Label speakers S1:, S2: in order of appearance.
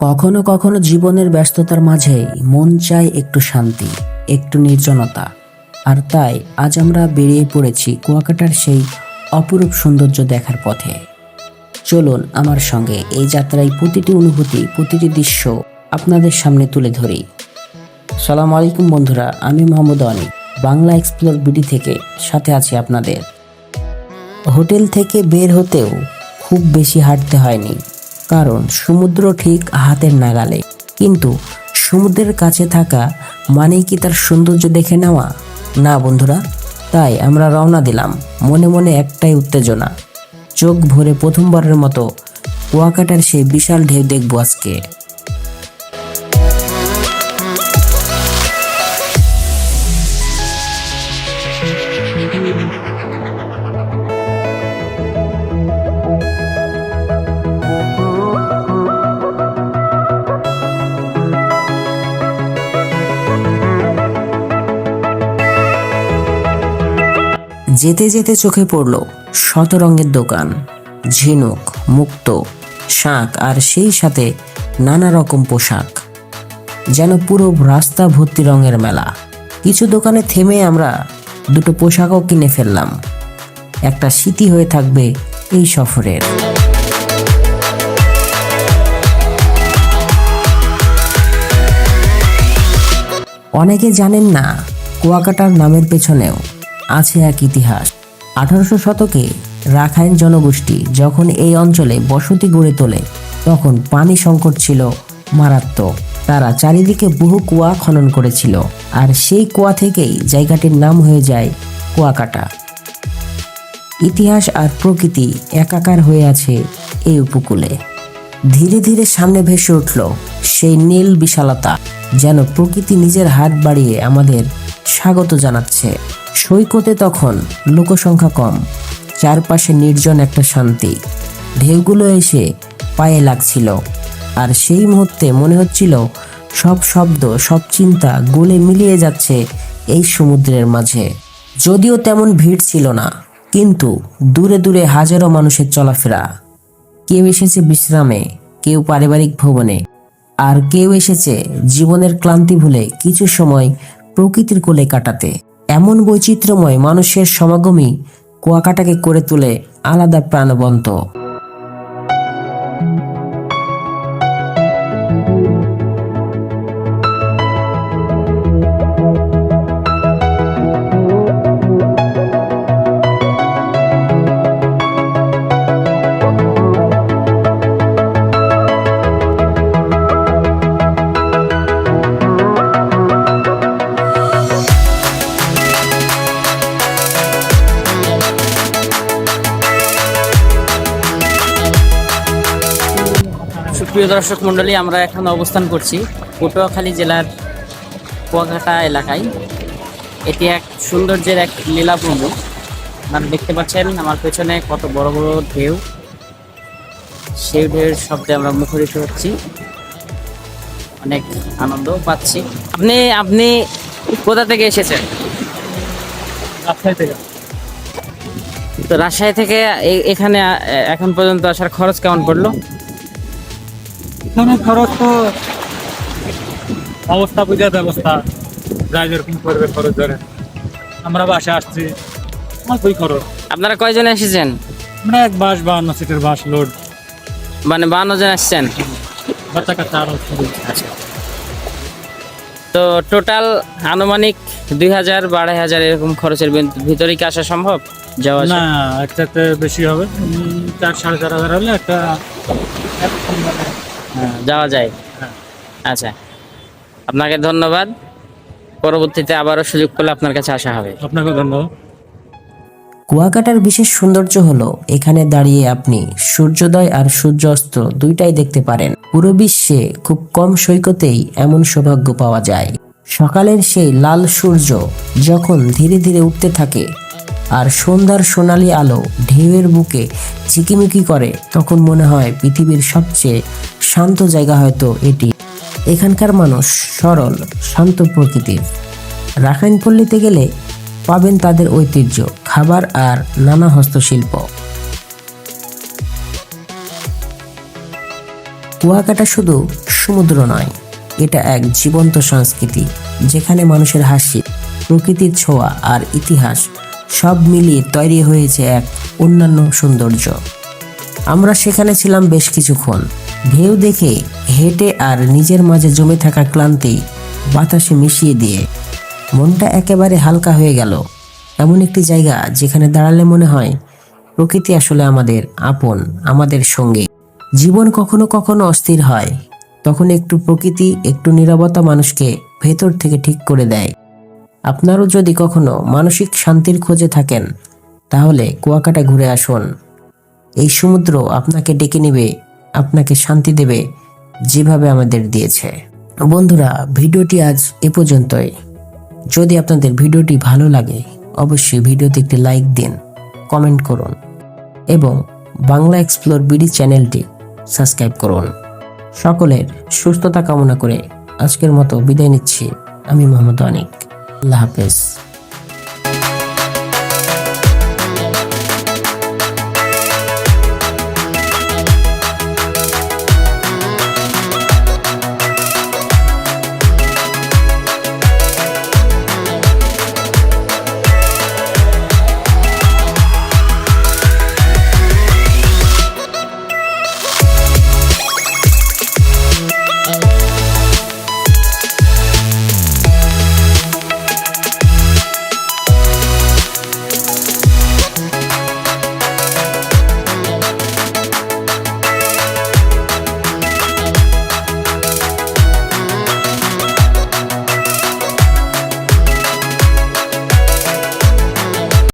S1: কখনো কখনো জীবনের ব্যস্ততার মাঝে মন চায় একটু শান্তি, একটু নির্জনতা। আর তাই আজ আমরা বেরিয়ে পড়েছি কুয়াকাটার সেই অপরূপ সৌন্দর্য দেখার পথে। চলুন আমার সঙ্গে এই যাত্রায় প্রতিটি অনুভূতি, প্রতিটি দৃশ্য আপনাদের সামনে তুলে ধরি। সালাম আলাইকুম বন্ধুরা, আমি মোহাম্মদ অনিক, বাংলা এক্সপ্লোর বিডি থেকে সাথে আছি আপনাদের। হোটেল থেকে বের হতেও খুব বেশি হাঁটতে হয়নি, কারণ সমুদ্র ঠিক হাতের নাগালে। কিন্তু সমুদ্রের কাছে থাকা মানেই কি তার সৌন্দর্য দেখে নেওয়া? না বন্ধুরা, তাই আমরা রওনা দিলাম, মনে মনে একটাই উত্তেজনা, চোখ ভরে প্রথমবারের মতো কুয়াকাটার সেই বিশাল ঢেউ দেখবো আজকে। যেতে যেতে চোখে পড়ল শত রঙের দোকান, ঝিনুক, মুক্ত, শাঁখ আর সেই সাথে নানা রকম পোশাক, যেন পুরো রাস্তা ভর্তি রঙের মেলা। কিছু দোকানে থেমে আমরা দুটো পোশাকও কিনে ফেললাম, একটা স্মৃতি হয়ে থাকবে এই সফরের। অনেকে জানেন না, কুয়াকাটার নামের পেছনেও আছে এক ইতিহাস। 1800 শতকে রাখাইন জনগোষ্ঠী যখন এই অঞ্চলে বসতি গড়ে তোলে, তখন পানি সংকট ছিল মারাত্মক। তারা চারিদিকে বহু কুয়া খনন করেছিল, আর সেই কুয়া থেকেই জায়গাটির নাম হয়ে যায় কুয়াকাটা। ইতিহাস আর প্রকৃতি একাকার হয়ে আছে এই উপকূলে। ধীরে ধীরে সামনে ভেসে উঠল সেই নীল বিশালতা, যেন প্রকৃতি নিজের হাত বাড়িয়ে আমাদের স্বাগত জানাচ্ছে। সৈকতে তখন লোকসংখ্যা কম, চারপাশে নির্জন একটা শান্তি। ঢেউগুলো এসে পায়ে লাগছিল, আর সেই মুহূর্তে মনে হচ্ছিল সব শব্দ, সব চিন্তা গলে মিলিয়ে যাচ্ছে এই সমুদ্রের মাঝে। যদিও তেমন ভিড় ছিল না, কিন্তু দূরে দূরে হাজারো মানুষের চলাফেরা। কেউ এসেছে বিশ্রামে, কেউ পারিবারিক ভ্রমণে, আর কেউ এসেছে জীবনের ক্লান্তি ভুলে কিছু সময় প্রকৃতির কোলে কাটাতে। এমন বৈচিত্র্যময় মানুষের সমাগমই কুয়াকাটাকে করে তোলে আলাদা প্রাণবন্ত।
S2: প্রিয় দর্শক মণ্ডলী, আমরা এখন অবস্থান করছি পটুয়াখালী জেলার কুয়াকাটা এলাকায়। এটি এক সৌন্দর্যের এক লীলাভূমি। আপনারা দেখতে পাচ্ছেন আমার পেছনে কত বড় বড় ঢেউ, সেই ঢেউয়ের শব্দে আমরা মুখরিত হচ্ছি, অনেক আনন্দ পাচ্ছি। আপনি কোথা থেকে এসেছেন?
S3: রাজশাহী থেকে।
S2: তো রাজশাহী থেকে এখানে এখন পর্যন্ত আসার খরচ কেমন পড়লো?
S3: এখানে খরচ তো অবস্থা বুঝে ব্যবস্থা, যাই যেরকম করবে খরচ ধরে। আমরা বাসে আসছি, আমার ওই খরচ।
S2: আপনারা কয়জন এসেছেন?
S3: আমরা এক বাস 52 সিটের বাস লোড,
S2: মানে 52 জন আসছেন।
S3: বাচ্চা কাচ্চা আরো।
S2: আচ্ছা, তো টোটাল আনুমানিক 2000 2500 এরকম খরচের ভিতরে কি আসা সম্ভব? যাওয়া
S3: না, একটাতে বেশি হবে, 4-4.5 হলে একটা
S2: যাওয়া যায়।
S3: হ্যাঁ।
S2: আচ্ছা, আপনাকে ধন্যবাদ। পরবর্তীতে আবারও সুযোগ পেলে আপনার কাছে আসা হবে।
S3: আপনাকে ধন্যবাদ।
S1: কুয়াকাটার বিশেষ সৌন্দর্য হলো এখানে দাঁড়িয়ে আপনি সূর্যোদয় আর সূর্যাস্ত দুইটাই দেখতে পারেন। পুরো বিশ্বে খুব কম সৈকতেই এমন সৌভাগ্য পাওয়া যায়। সকালের সেই লাল সূর্য যখন ধীরে ধীরে উঠতে থাকে, আর সন্ধ্যার সোনালি আলো ঢেউয়ের বুকে ঝিকিমিকি করে, তখন মনে হয় পৃথিবীর সবচেয়ে শান্ত জায়গা হয়তো এটি। এখানকার মানুষ সরল, শান্ত প্রকৃতির। রাখাইনপল্লীতে গেলে পাবেন তাদের ঐতিহ্য, খাবার আর নানা হস্তশিল্প। কুয়াকাটা শুধু সমুদ্র নয়, এটা এক জীবন্ত সংস্কৃতি, যেখানে মানুষের হাসি, প্রকৃতির ছোঁয়া আর ইতিহাস সব মিলিয়ে তৈরি হয়েছে এক অন্যান্য সৌন্দর্য। আমরা সেখানে ছিলাম বেশ কিছুক্ষণ, ঢেউ দেখে, হেঁটে আর নিজের মাঝে জমে থাকা ক্লান্তি বাতাসে মিশিয়ে দিয়ে মনটা একেবারে হালকা হয়ে গেল। এমন একটি জায়গা যেখানে দাঁড়ালে মনে হয় প্রকৃতি আসলে আমাদের আপন, আমাদের সঙ্গে। জীবন কখনো কখনো অস্থির হয়, তখন একটু প্রকৃতি, একটু নীরবতা মানুষকে ভেতর থেকে ঠিক করে দেয়। আপনারও যদি কখনো মানসিক শান্তির খোঁজে থাকেন, তাহলে কুয়াকাটা ঘুরে আসুন। এই সমুদ্র আপনাকে ডেকে নেবে, আপনাকে শান্তি দেবে, যেভাবে আমাদের দিয়েছে। বন্ধুরা, ভিডিওটি আজ এ পর্যন্তই। যদি আপনাদের ভিডিওটি ভালো লাগে, অবশ্যই ভিডিওতে একটি লাইক দিন, কমেন্ট করুন এবং বাংলা এক্সপ্লোর বিডি চ্যানেলটি সাবস্ক্রাইব করুন। সকলের সুস্থতা কামনা করে আজকের মতো বিদায় নিচ্ছি। আমি মোহাম্মদ অনিক। আল্লাহ হাফেজ।